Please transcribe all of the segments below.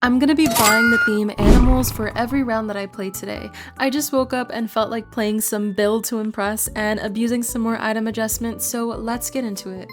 I'm gonna be buying the theme animals for every round that I play today. I just woke up and felt like playing some build to impress and abusing some more item adjustments, so let's get into it.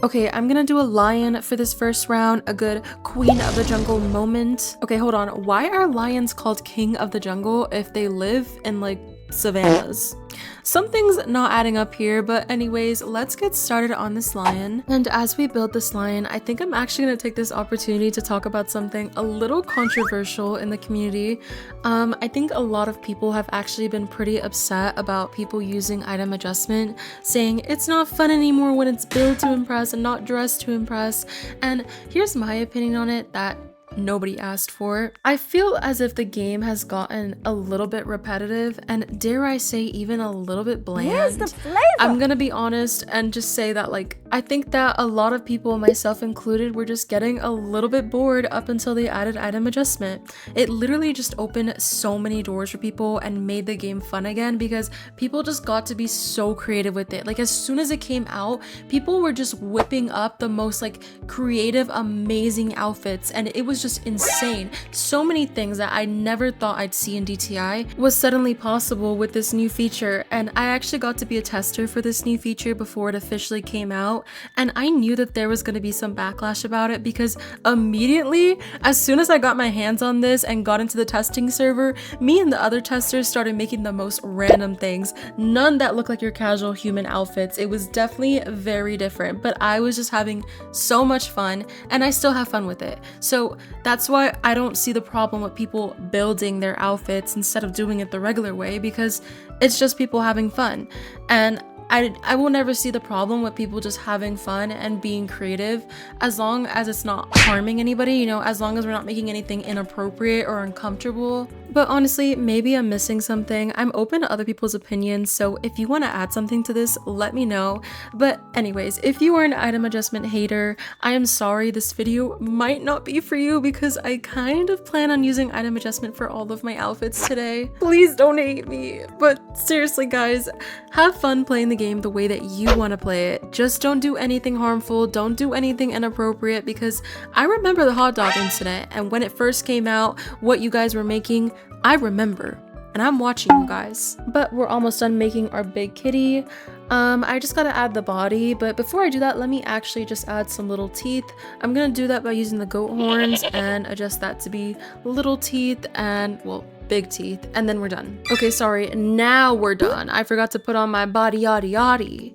Okay, I'm gonna do a lion for this first round, a good queen of the jungle moment. Okay, hold on. Why are lions called king of the jungle if they live in like savannas? Something's not adding up here, but anyways, let's get started on this lion. And as we build this lion, I think I'm actually going to take this opportunity to talk about something a little controversial in the community. I think a lot of people have actually been pretty upset about people using item adjustment, saying it's not fun anymore when it's build to impress and not dress to impress. And here's my opinion on it that nobody asked for. I feel as if the game has gotten a little bit repetitive and, dare I say, even a little bit bland. Where's the flavor? I'm gonna be honest and just say that, like, I think that a lot of people, myself included, were just getting a little bit bored up until they added item adjustment. It literally just opened so many doors for people and made the game fun again because people just got to be so creative with it. Like, as soon as it came out, people were just whipping up the most like creative, amazing outfits, and it was just insane. So many things that I never thought I'd see in DTI was suddenly possible with this new feature, and I actually got to be a tester for this new feature before it officially came out, and I knew that there was going to be some backlash about it because immediately, as soon as I got my hands on this and got into the testing server, me and the other testers started making the most random things, none that looked like your casual human outfits. It was definitely very different, but I was just having so much fun, and I still have fun with it. So that's why I don't see the problem with people building their outfits instead of doing it the regular way, because it's just people having fun. And I will never see the problem with people just having fun and being creative as long as it's not harming anybody, you know, as long as we're not making anything inappropriate or uncomfortable. But honestly, maybe I'm missing something. I'm open to other people's opinions, so if you want to add something to this, let me know. But anyways, if you are an item adjustment hater, I am sorry, this video might not be for you because I kind of plan on using item adjustment for all of my outfits today. Please don't hate me. But seriously guys, have fun playing the game the way that you want to play it. Just don't do anything harmful, don't do anything inappropriate, because I remember the hot dog incident, and when it first came out, what you guys were making, I remember, and I'm watching you guys. But we're almost done making our big kitty. I just gotta add the body, but before I do that, let me actually just add some little teeth. I'm gonna do that by using the goat horns and adjust that to be little teeth and, well, big teeth, and then we're done. Okay, sorry, now we're done. I forgot to put on my body yaddy yaddy.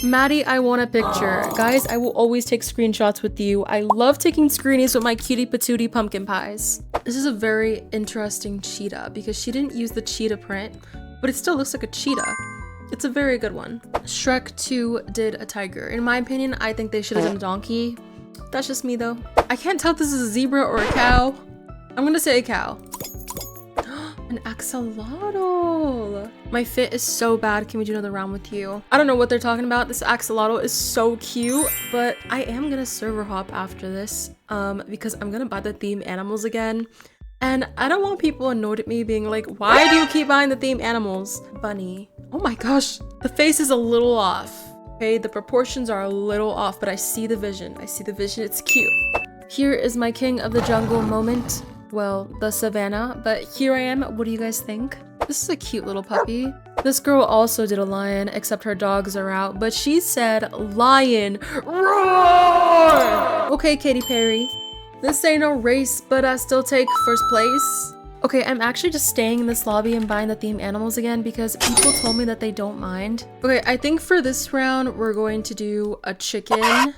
Maddie, I want a picture. Guys, I will always take screenshots with you. I love taking screenies with my cutie patootie pumpkin pies. This is a very interesting cheetah because she didn't use the cheetah print, but it still looks like a cheetah. It's a very good one. Shrek 2 did a tiger. In my opinion, I think they should have done a donkey. That's just me though. I can't tell if this is a zebra or a cow. I'm gonna say a cow. An axolotl. My fit is so bad. Can we do another round with you? I don't know what they're talking about. This axolotl is so cute, but I am gonna server hop after this because I'm gonna buy the theme animals again. And I don't want people annoyed at me being like, why do you keep buying the theme animals? Bunny. Oh my gosh. The face is a little off. Okay, the proportions are a little off, but I see the vision. I see the vision. It's cute. Here is my king of the jungle moment. Well, the savannah, but here I am. What do you guys think? This is a cute little puppy. This girl also did a lion, except her dogs are out, but she said lion roar. Okay, Katy Perry. This ain't no race, but I still take first place. Okay, I'm actually just staying in this lobby and buying the theme animals again because people told me that they don't mind. Okay, I think for this round, we're going to do a chicken.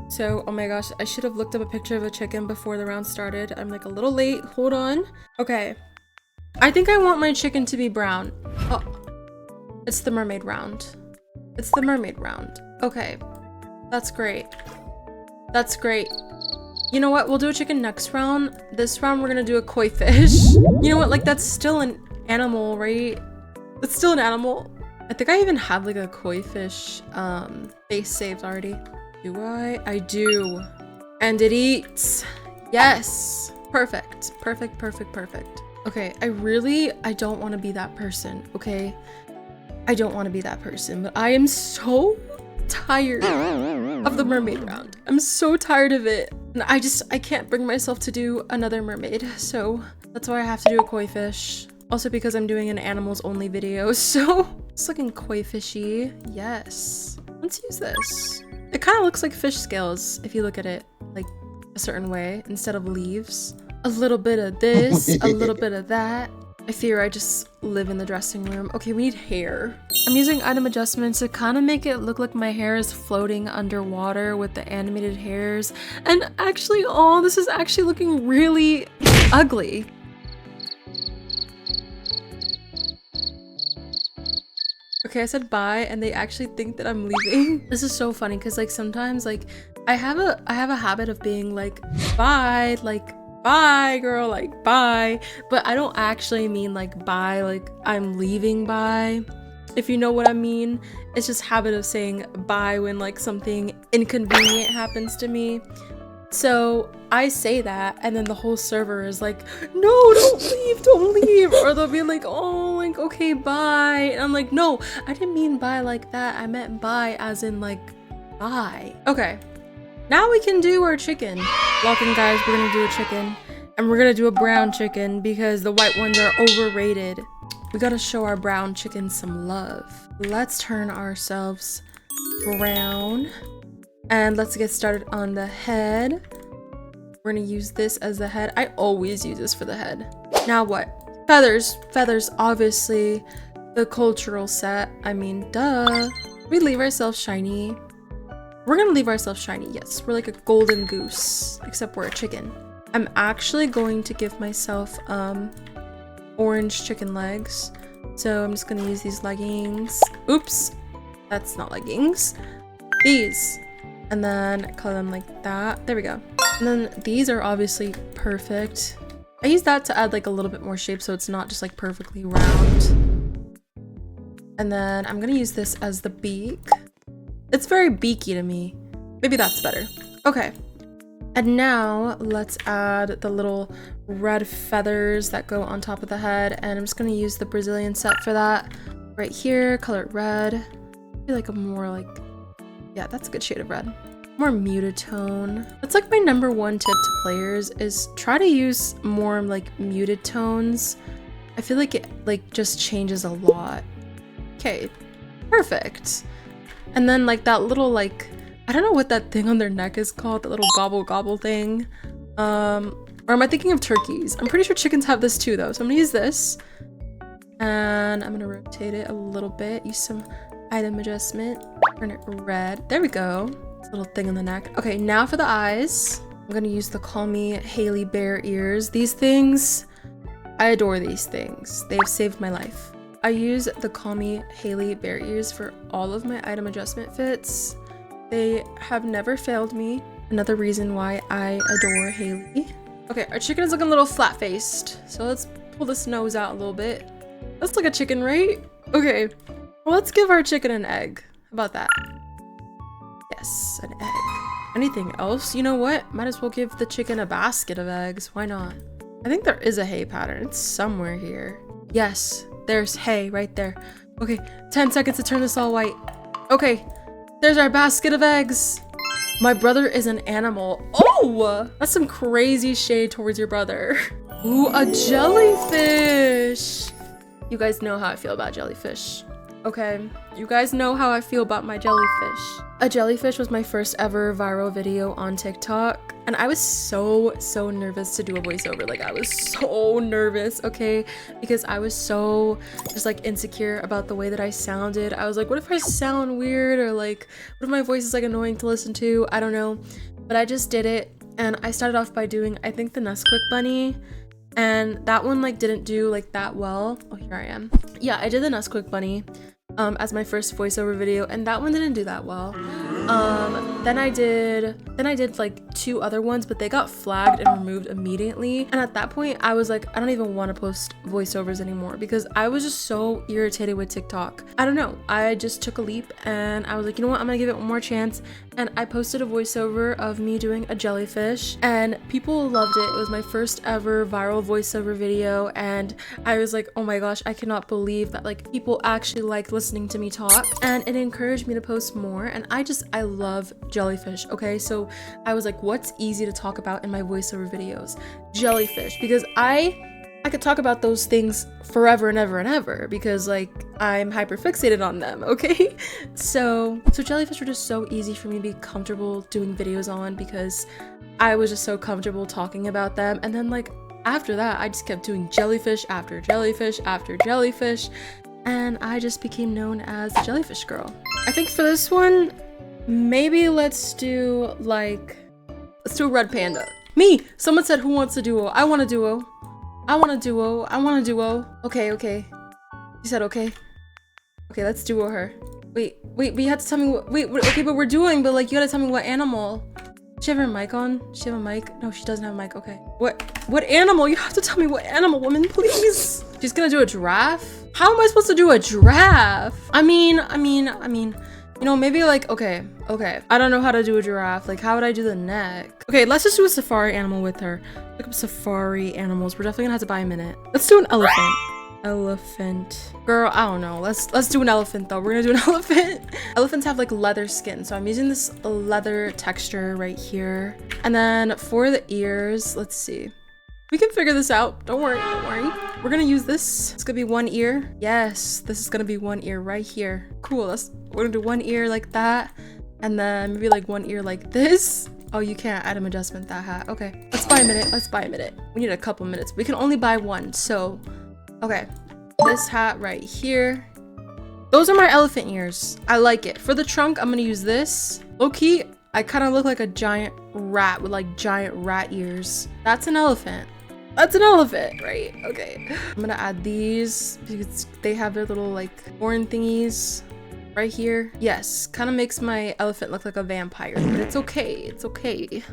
So, oh my gosh, I should have looked up a picture of a chicken before the round started. I'm like a little late. Hold on. Okay. I think I want my chicken to be brown. Oh, it's the mermaid round. It's the mermaid round. Okay. That's great. That's great. You know what? We'll do a chicken next round. This round, we're gonna do a koi fish. You know what? Like, that's still an animal, right? It's still an animal. I think I even have like a koi fish face saved already. Do I? I do. And it eats. Yes. Perfect. Perfect, perfect, perfect. Okay, I don't want to be that person, okay? I don't want to be that person, but I am so tired of the mermaid round. I'm so tired of it. And I can't bring myself to do another mermaid. So that's why I have to do a koi fish. Also because I'm doing an animals only video. So it's looking koi fishy. Yes. Let's use this. It kind of looks like fish scales if you look at it like a certain way instead of leaves. A little bit of this, a little bit of that. I fear I just live in the dressing room. Okay, we need hair. I'm using item adjustments to kind of make it look like my hair is floating underwater with the animated hairs. And actually, oh, this is actually looking really ugly. Okay, I said bye and they actually think that I'm leaving. This is so funny because like sometimes like I have a habit of being like bye, like bye girl, like bye, but I don't actually mean like bye like I'm leaving bye, if you know what I mean. It's just habit of saying bye when like something inconvenient happens to me. So I say that and then the whole server is like, no, don't leave, or they'll be like, oh, like okay, bye, and I'm like, no, I didn't mean bye like that, I meant bye as in like bye. Okay, now we can do our chicken. Welcome guys, we're gonna do a chicken, and we're gonna do a brown chicken because the white ones are overrated. We gotta show our brown chicken some love. Let's turn ourselves brown and let's get started on the head. We're gonna use this as the head. I always use this for the head. Now what? Feathers, obviously the cultural set. I mean, duh. We leave ourselves shiny. We're gonna leave ourselves shiny, yes. We're like a golden goose, except we're a chicken. I'm actually going to give myself orange chicken legs. So I'm just gonna use these leggings. Oops, that's not leggings. These. And then color them like that. There we go. And then these are obviously perfect. I use that to add like a little bit more shape so it's not just like perfectly round. And then I'm gonna use this as the beak. It's very beaky to me. Maybe that's better. Okay. And now let's add the little red feathers that go on top of the head. And I'm just gonna use the Brazilian set for that. Right here, color it red. I feel like a more like, yeah, that's a good shade of red. More muted tone. That's like my #1 tip to players is try to use more like muted tones. I feel like it like just changes a lot. Okay, perfect. And then like that little like, I don't know what that thing on their neck is called, that little gobble gobble thing. Or am I thinking of turkeys? I'm pretty sure chickens have this too though. So I'm gonna use this and I'm gonna rotate it a little bit, use some item adjustment, turn it red. There we go. It's a little thing on the neck. Okay, now for the eyes. I'm gonna use the 𝘀cie𝗰𝗶𝗹𝘀 ears. These things, I adore these things. They have saved my life. I use the 𝘀cie𝗰𝗶𝗹𝘀 ears for all of my item adjustment fits. They have never failed me. Another reason why I adore Haley. Okay, our chicken is looking a little flat-faced. So let's pull this nose out a little bit. That's like a chicken, right? Okay, well, let's give our chicken an egg. How about that? Yes, an egg. Anything else? You know what? Might as well give the chicken a basket of eggs. Why not? I think there is a hay pattern. It's somewhere here. Yes, there's hay right there. Okay, 10 seconds to turn this all white. Okay, there's our basket of eggs. My brother is an animal. Oh, that's some crazy shade towards your brother. Ooh, a jellyfish. You guys know how I feel about jellyfish. Okay, you guys know how I feel about my jellyfish. A jellyfish was my first ever viral video on TikTok, and I was so nervous to do a voiceover. Like, I was so nervous, okay? Because I was so just like insecure about the way that I sounded. I was like, what if I sound weird, or like, what if my voice is like annoying to listen to? I don't know, but I just did it, and I started off by doing, I think, the 𝘀cie𝗰𝗶𝗹𝘀, and that one like didn't do like that well. Oh, here I am. Yeah, I did the 𝘀cie𝗰𝗶𝗹𝘀 as my first voiceover video, and that one didn't do that well. Then I did like 2 other ones, but they got flagged and removed immediately. And at that point, I was like, I don't even want to post voiceovers anymore because I was just so irritated with TikTok. I don't know. I just took a leap and I was like, you know what? I'm gonna give it one more chance. And I posted a voiceover of me doing a jellyfish and people loved it. It was my first ever viral voiceover video. And I was like, oh my gosh, I cannot believe that like people actually like listening to me talk. And it encouraged me to post more. And I love jellyfish. Okay, so I was like, what's easy to talk about in my voiceover videos? Jellyfish, because I could talk about those things forever and ever and ever because like I'm hyper fixated on them. Okay, so jellyfish were just so easy for me to be comfortable doing videos on because I was just so comfortable talking about them. And then like after that, I just kept doing jellyfish after jellyfish after jellyfish, and I just became known as the jellyfish girl. I think for this one, maybe let's do a red panda. Me! Someone said who wants a duo? I want a duo. I want a duo. I want a duo. Okay, okay. She said okay. Okay, let's duo her. Wait, but you have to tell me what, okay, but we're doing, but like you gotta tell me what animal. Does she have her mic on? Does she have a mic? No, she doesn't have a mic. Okay. What animal? You have to tell me what animal, woman, please. She's gonna do a giraffe? How am I supposed to do a giraffe? I mean, you know, maybe like, okay. I don't know how to do a giraffe. Like, how would I do the neck? Okay, let's just do a safari animal with her. Look up safari animals. We're definitely gonna have to buy a minute. Let's do an elephant. Elephant. Girl, I don't know. Let's do an elephant though. We're gonna do an elephant. Elephants have like leather skin, so I'm using this leather texture right here. And then for the ears, let's see. We can figure this out. Don't worry, don't worry. We're gonna use this. It's gonna be one ear. Yes, this is gonna be one ear right here. Cool, we're gonna do one ear like that. And then maybe like one ear like this. Oh, you can't item adjustment that hat. Okay, let's buy a minute. Let's buy a minute. We need a couple minutes. We can only buy one, so. Okay, this hat right here. Those are my elephant ears. I like it. For the trunk, I'm gonna use this. Low-key, I kind of look like a giant rat with like giant rat ears. That's an elephant. That's an elephant, right? Okay. I'm gonna add these because they have their little like horn thingies right here. Yes, kind of makes my elephant look like a vampire, but it's okay. It's okay.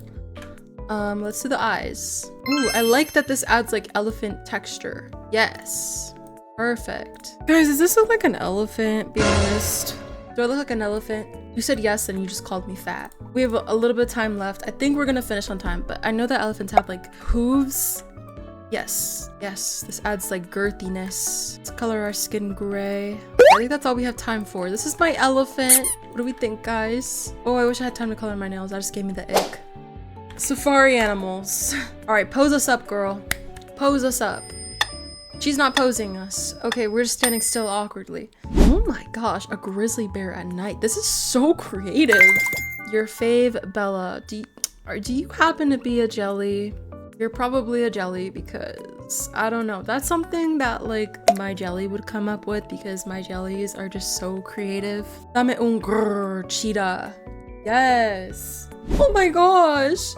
Let's do the eyes. Ooh, I like that this adds like elephant texture. Yes, perfect. Guys, does this look like an elephant? Be honest. Do I look like an elephant? You said yes and you just called me fat. We have a little bit of time left. I think we're gonna finish on time, but I know that elephants have like hooves. Yes, this adds like girthiness. Let's color our skin gray. I think that's all we have time for. This is my elephant. What do we think, guys? Oh, I wish I had time to color my nails. That just gave me the ick. Safari animals. All right, pose us up, girl. Pose us up. She's not posing us. Okay, we're just standing still awkwardly. Oh my gosh, a grizzly bear at night. This is so creative. Your fave, Bella. Do you happen to be a jelly? You're probably a jelly because I don't know. That's something that like my jelly would come up with because my jellies are just so creative. Dame un cheetah. Yes. Oh my gosh.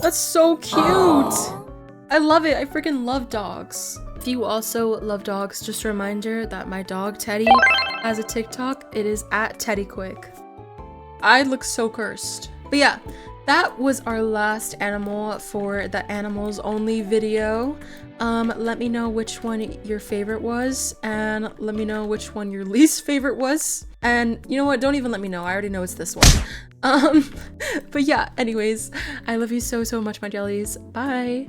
That's so cute. Aww. I love it. I freaking love dogs. If you also love dogs, just a reminder that my dog Teddy has a TikTok. It is at @TeddyQuick. I look so cursed. But yeah, that was our last animal for the animals only video. Let me know which one your favorite was, and let me know which one your least favorite was. And you know what? Don't even let me know. I already know it's this one. But yeah, anyways, I love you so much, my jellies. Bye.